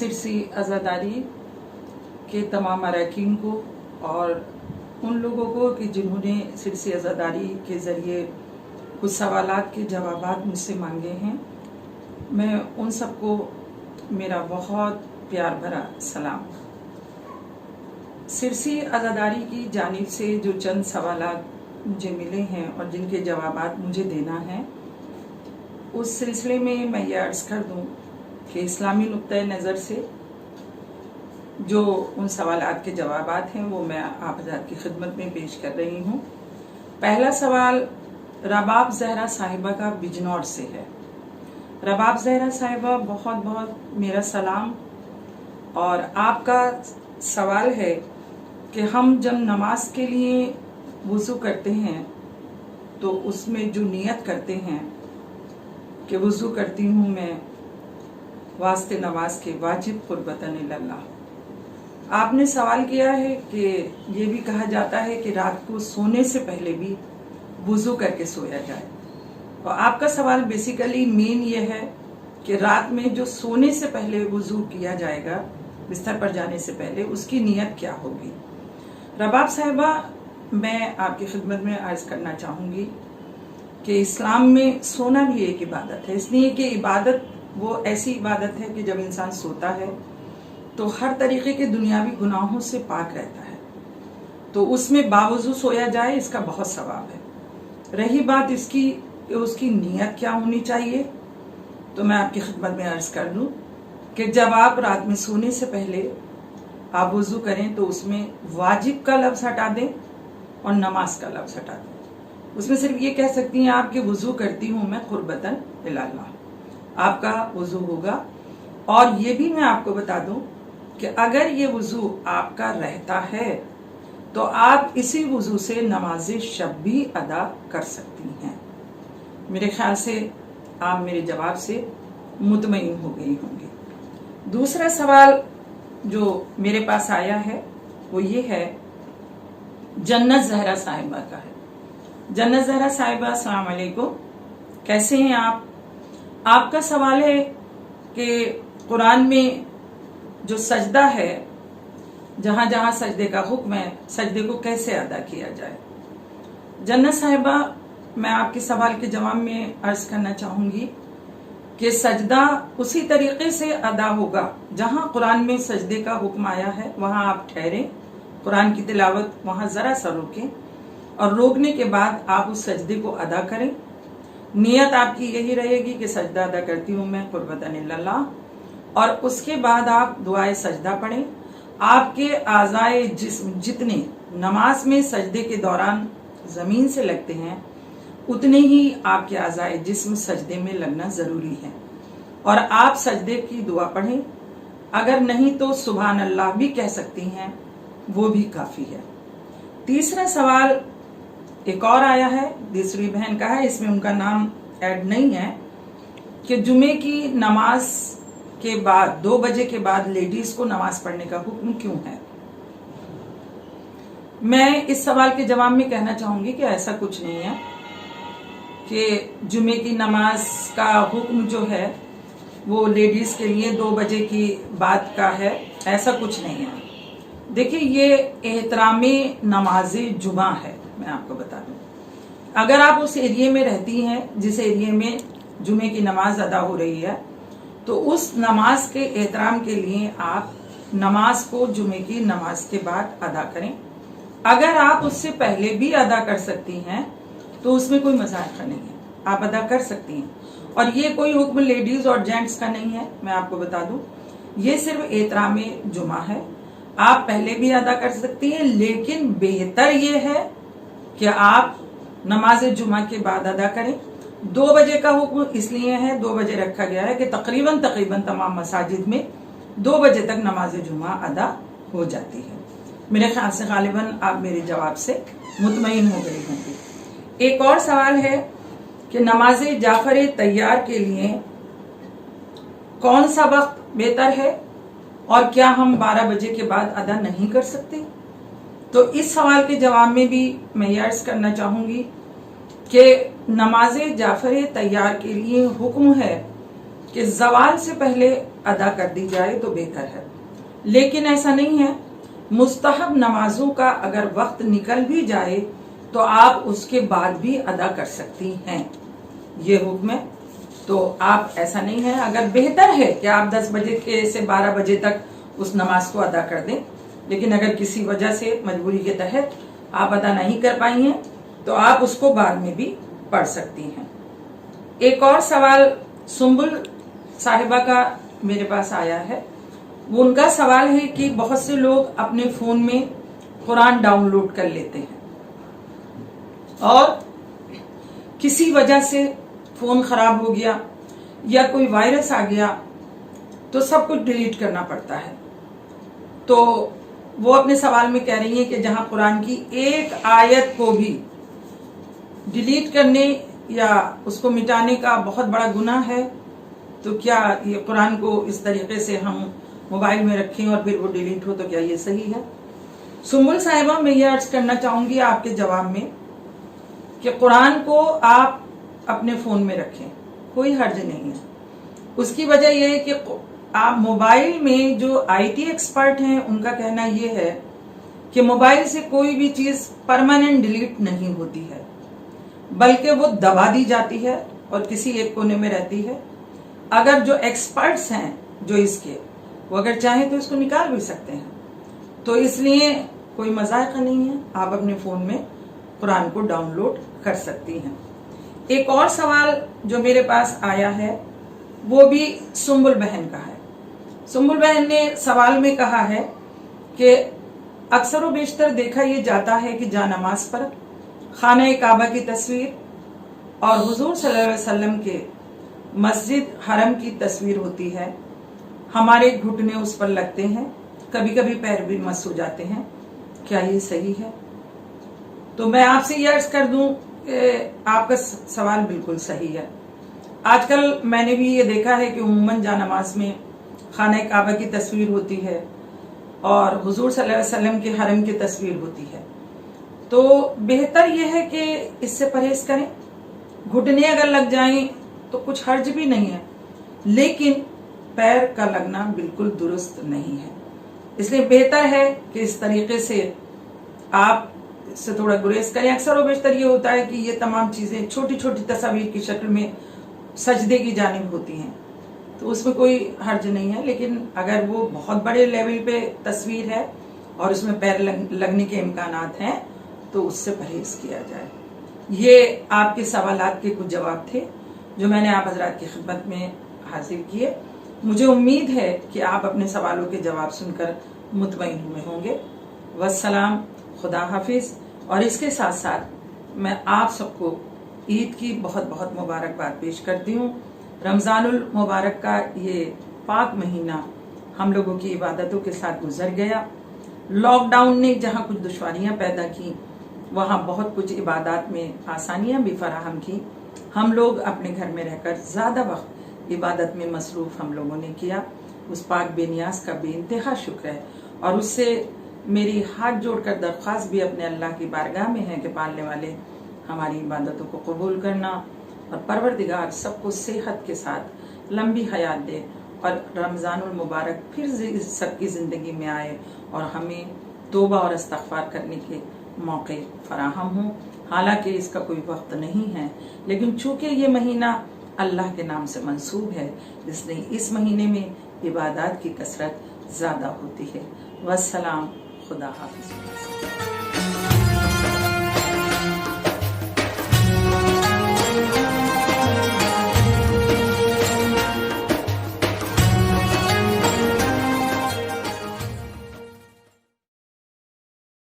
सिरसी अज़ादारी के तमाम अरकान को और उन लोगों को कि जिन्होंने सिरसी अज़ादारी के ज़रिए कुछ सवालात के जवाबात मुझसे मांगे हैं, मैं उन सबको मेरा बहुत प्यार भरा सलाम। सिरसी अज़ादारी की जानिब से जो चंद सवालात मुझे मिले हैं और जिनके जवाबात मुझे देना है, उस सिलसिले में मैं ये अर्ज़ कर दूं कि इस्लामी नुक्ता नज़र से जो उन सवालात के जवाबात हैं वो मैं आप हज़रात की खिदमत में पेश कर रही हूँ। पहला सवाल रबाब ज़हरा साहिबा का बिजनौर से है। रबाब ज़हरा साहिबा, बहुत बहुत मेरा सलाम। और आपका सवाल है कि हम जब नमाज के लिए वज़ू करते हैं तो उसमें जो नियत करते हैं कि वज़ू करती हूँ मैं वास्ते नमाज के वाजिब क़ुर्बतन इल्लल्लाह। आपने सवाल किया है कि ये भी कहा जाता है कि रात को सोने से पहले भी वज़ू करके सोया जाए। और आपका सवाल बेसिकली मेन ये है कि रात में जो सोने से पहले वज़ू किया जाएगा, बिस्तर पर जाने से पहले, उसकी नियत क्या होगी। रबाब साहिबा, मैं आपकी खिदमत में अर्ज़ करना चाहूँगी कि इस्लाम में सोना भी एक इबादत है। इसलिए कि इबादत वो ऐसी इबादत है कि जब इंसान सोता है तो हर तरीके के दुनियावी गुनाहों से पाक रहता है, तो उसमें बावजू सोया जाए, इसका बहुत सवाब है। रही बात इसकी कि उसकी नीयत क्या होनी चाहिए, तो मैं आपकी खिदमत में अर्ज़ कर दूं कि जब आप रात में सोने से पहले आप वज़ू करें तो उसमें वाजिब का लफ्ज़ हटा दें और नमाज का लफ्ज़ हटा दें। उसमें सिर्फ ये कह सकती हैं आप कि वज़ू करती हूँ मैं क़ुर्बतन इल्लल्लाह, आपका वज़ू होगा। और ये भी मैं आपको बता दूं कि अगर ये वज़ू आपका रहता है तो आप इसी वज़ू से नमाज शब भी अदा कर सकती हैं। मेरे ख्याल से आप मेरे जवाब से मुतमईन हो गई होंगी। दूसरा सवाल जो मेरे पास आया है वो ये है, जन्नत ज़हरा साहिबा का है। जन्नत ज़हरा साहिबा, अस्सलाम वालेकुम, कैसे हैं आप? आपका सवाल है कि कुरान में जो सजदा है, जहां जहां सजदे का हुक्म है, सजदे को कैसे अदा किया जाए। जन्नत साहिबा, मैं आपके सवाल के जवाब में अर्ज करना चाहूंगी कि सजदा उसी तरीके से अदा होगा जहां कुरान में सजदे का हुक्म आया है, वहां आप ठहरें, कुरान की तिलावत वहां जरा सा रोकें और रोकने के बाद आप उस सजदे को अदा करें। नियत आपकी यही रहेगी कि सजदा अदा करती हूँ मैं क़ुर्बतन इल्लल्लाह, और उसके बाद आप दुआए सजदा पढ़ें। आपके आज़ाए जिस्म जितने नमाज में सजदे के दौरान ज़मीन से लगते हैं, उतने ही आपके आज़ाए जिस्म सजदे में लगना ज़रूरी है। और आप सजदे की दुआ पढ़ें, अगर नहीं तो सुभान अल्लाह भी कह सकती हैं, वो भी काफ़ी है। तीसरा सवाल एक और आया है, दूसरी बहन का है, इसमें उनका नाम ऐड नहीं है, कि जुमे की नमाज के बाद 2 बजे के बाद लेडीज को नमाज पढ़ने का हुक्म क्यों है। मैं इस सवाल के जवाब में कहना चाहूंगी कि ऐसा कुछ नहीं है कि जुमे की नमाज का हुक्म जो है वो लेडीज के लिए 2 बजे की बाद का है, ऐसा कुछ नहीं है। देखिए, ये एहतरामे नमाज जुमा है। मैं आपको बता दूं, अगर आप उस एरिया में रहती हैं जिस एरिया में जुमे की नमाज अदा हो रही है, तो उस नमाज के एहतराम के लिए आप नमाज को जुमे की नमाज के बाद अदा करें। अगर आप उससे पहले भी अदा कर सकती हैं तो उसमें कोई मज़ाक़ नहीं है, आप अदा कर सकती हैं। और ये कोई हुक्म लेडीज और जेंट्स का नहीं है, मैं आपको बता दूं, ये सिर्फ एहतरामे जुमा है। आप पहले भी अदा कर सकती हैं, लेकिन बेहतर ये है कि आप नमाज जुमा के बाद अदा करें। 2 बजे का हुक्म इसलिए है, 2 बजे रखा गया है कि तकरीबन तमाम मसाजिद में 2 बजे तक नमाज जुमा अदा हो जाती है। मेरे ख्याल से गालिबन आप मेरे जवाब से मुतमईन हो गई होंगी। एक और सवाल है कि नमाज जाफर तैयार के लिए कौन सा वक्त बेहतर है और क्या हम 12 बजे के बाद अदा नहीं कर सकते। तो इस सवाल के जवाब में भी मैं ये अर्ज करना चाहूंगी कि नमाज जाफर तैयार के लिए हुक्म है कि ज़वाल से पहले अदा कर दी जाए तो बेहतर है, लेकिन ऐसा नहीं है। मुस्तहब नमाजों का अगर वक्त निकल भी जाए तो आप उसके बाद भी अदा कर सकती हैं, ये हुक्म है। तो आप ऐसा नहीं है, अगर बेहतर है कि आप 10 बजे के से 12 बजे तक उस नमाज को अदा कर दें, लेकिन अगर किसी वजह से मजबूरी के तहत आप अदा नहीं कर पाई हैं तो आप उसको बाद में भी पढ़ सकती हैं। एक और सवाल सुम्बुल साहिबा का मेरे पास आया है। वो उनका सवाल है कि बहुत से लोग अपने फोन में कुरान डाउनलोड कर लेते हैं और किसी वजह से फोन खराब हो गया या कोई वायरस आ गया तो सब कुछ डिलीट करना पड़ता है। तो वो अपने सवाल में कह रही हैं कि जहां कुरान की एक आयत को भी डिलीट करने या उसको मिटाने का बहुत बड़ा गुनाह है, तो क्या ये कुरान को इस तरीके से हम मोबाइल में रखें और फिर वो डिलीट हो, तो क्या ये सही है? सुम्बुल साहिबा, मैं ये अर्ज करना चाहूंगी आपके जवाब में कि कुरान को आप अपने फोन में रखें, कोई हर्ज नहीं है। उसकी वजह यह है कि आप मोबाइल में जो आईटी एक्सपर्ट हैं उनका कहना यह है कि मोबाइल से कोई भी चीज परमानेंट डिलीट नहीं होती है, बल्कि वो दबा दी जाती है और किसी एक कोने में रहती है। अगर जो एक्सपर्ट्स हैं जो इसके, वो अगर चाहें तो इसको निकाल भी सकते हैं। तो इसलिए कोई मजाक नहीं है, आप अपने फोन में कुरान को डाउनलोड कर सकती हैं। एक और सवाल जो मेरे पास आया है वो भी सुम्बुल बहन का है। सुम्बुल बहन ने सवाल में कहा है कि अक्सर व बेशतर देखा यह जाता है कि जानमाज पर खाना काबा की तस्वीर और हुजूर सल्लल्लाहु अलैहि वसल्लम के मस्जिद हरम की तस्वीर होती है। हमारे घुटने उस पर लगते हैं, कभी कभी पैर भी मस हो जाते हैं, क्या ये सही है? तो मैं आपसे ये अर्ज कर दूं कि आपका सवाल बिल्कुल सही है। आजकल मैंने भी ये देखा है कि उम्मन जानमाज में खाना काबा की तस्वीर होती है और हुजूर सल्लल्लाहु अलैहि वसल्लम के हरम की तस्वीर होती है। तो बेहतर यह है कि इससे परहेज करें। घुटने अगर लग जाएं तो कुछ हर्ज भी नहीं है, लेकिन पैर का लगना बिल्कुल दुरुस्त नहीं है। इसलिए बेहतर है कि इस तरीके से आप इससे थोड़ा गुरेज करें। अक्सर व बेशतर ये होता है कि ये तमाम चीजें छोटी छोटी तस्वीर की शक्ल में सजदे की जानिब होती हैं, तो उसमें कोई हर्ज नहीं है। लेकिन अगर वो बहुत बड़े लेवल पे तस्वीर है और उसमें पैर लगने के इम्कानात हैं तो उससे परहेज किया जाए। ये आपके सवालात के कुछ जवाब थे जो मैंने आप हजरात की खिदमत में हासिल किए। मुझे उम्मीद है कि आप अपने सवालों के जवाब सुनकर मुतमईन हुए होंगे। वस्सलाम, खुदा हाफिज। और इसके साथ साथ मैं आप सबको ईद की बहुत बहुत मुबारकबाद पेश करती हूँ। रमज़ानुल मुबारक का ये पाक महीना हम लोगों की इबादतों के साथ गुजर गया। लॉकडाउन ने जहाँ कुछ दुश्वारियाँ पैदा की, वहाँ बहुत कुछ इबादत में आसानियाँ भी फराहम की। हम लोग अपने घर में रहकर ज़्यादा वक्त इबादत में मसरूफ़ हम लोगों ने किया। उस पाक बेनियाज का बेइंतहा शुक्र है और उससे मेरी हाथ जोड़कर दरख्वास्त भी अपने अल्लाह की बारगाह में है कि पालने वाले हमारी इबादतों को कबूल करना और परवरदिगार सबको सेहत के साथ लंबी हयात दे और रमज़ानुल मुबारक फिर सबकी ज़िंदगी में आए और हमें तौबा और इस्तग़फ़ार करने के मौके फराहम हों। हालांकि इसका कोई वक्त नहीं है, लेकिन चूंकि ये महीना अल्लाह के नाम से मंसूब है, इसलिए इस महीने में इबादत की कसरत ज़्यादा होती है। वस्सलाम, खुदा हाफ़िज़।